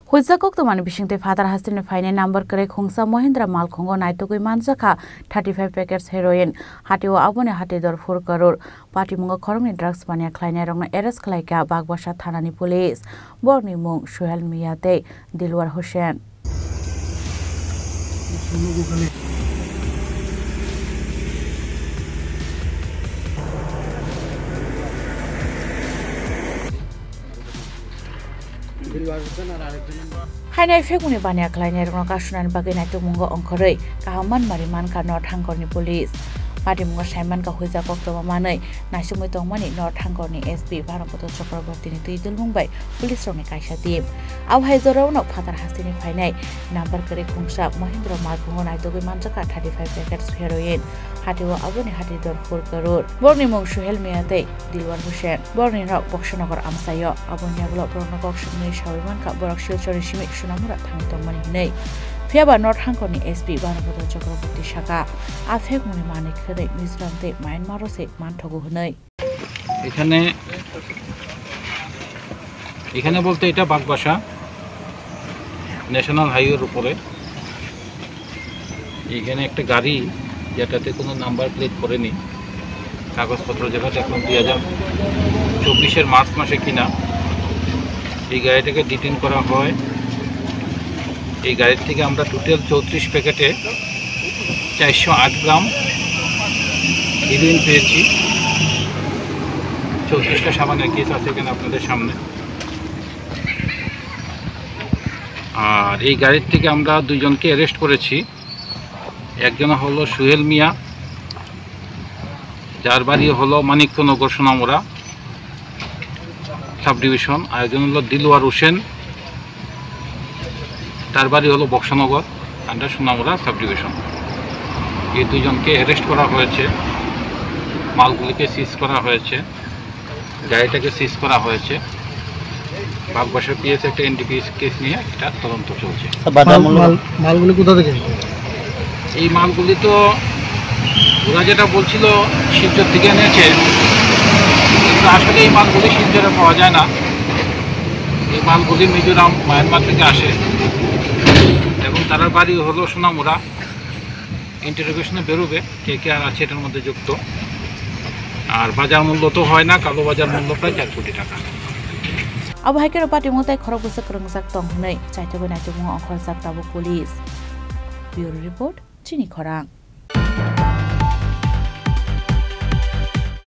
Huizakok to mani bishingte father hastin fine number kare khungsa Mahindra Malkhongo naitogui manjaka 35 packets heroin hatio abone hati dor 4 crore party mungo khormni drugs pania khlaina rongna arrest khlaika Bagbasa thanani police borni mung Suhail Miyate Dilwar Hussain Hainai fekuni bania khlaina rongna kasunan bagai naitok mungo ongkhorei kahaman mariman ka North Hangkorni police Pati mungo Simon ka Huizakok to manai naisumui tongmani North Hangkorni SP Bharapoto Chakraborty ni tuidul mungbai police rongni kaisa team au haizorauno father hastini phainai number kare khungsa Mahindra Malkhongo naitogui manjaka 35 packets heroin hatio aboni hati dor 4 crore borni mung Suhail Miyate Dilwar Hussain borni ro Boksanagar amsayo aboni aglo borno kokshuni shawiman ka borak silchori shimi sunamura thang tongmani hinai Fiaba North Hangkorni SP Bharapoto Chakraborty Shaka afek muni manik khare Mizoramte Myanmar se manthogo hunai এখানে বলতে এটা বাগবাসা national হাইওয়ের উপরে এখানে একটা গাড়ি যেটাতে কোনো নাম্বার প্লেট করেনি কাগজপত্র যেটাতে এখন 2024 এর মার্চ মাসে কিনা এই গাড়িটাকে ডিটেইন করা হয় এই গাড়ির থেকে আমরা টোটাল 34 প্যাকেটে 408 গ্রাম হেরোইন পেয়েছি 34টা সাবানের কেস আছে এখানে আপনাদের সামনে আর এই গাড়ির থেকে আমরা দুইজনকে অ্যারেস্ট করেছি একজন হলো সুহেল মিয়া যার বাড়ি হলো মানিকনগর সোনামুড়া সাব ডিভিশন আর একজন হলো দিলওয়ার হোসেন তার বাড়ি হলো Boxanagar under Sonamura sub division এই দুইজনকে অ্যারেস্ট করা হয়েছে মালগুলিকে সিজ করা হয়েছে গাড়িটাকে সিজ করা হয়েছে বাগবাসা পিএস একটা এনডিপিএস কেস নিয়ে এটা তদন্ত চলছে মালগুলি কোথা থেকে এই মালগুলি তো ওরা যেটা বলছিল শিলচর থেকে এনেছে কিন্তু আসলে এই মালগুলি শিলচরে পাওয়া যায় না এই মালগুলি মিজোরাম মায়ানমার থেকে আসে এবং তার বাড়ি হলো সোনামুড়া ইন্টারোগেশনে বেরোবে কে কে আর আছে এটার মধ্যে যুক্ত আর বাজার মূল্য তো হয় না কালো বাজার মূল্য প্রায় 4 কোটি টাকা Abo haikero pati mutai khorok busa kerengsak tong hunai chaitogoi naitok mungo okhorjak tabo police Bureau Report Chini Khorang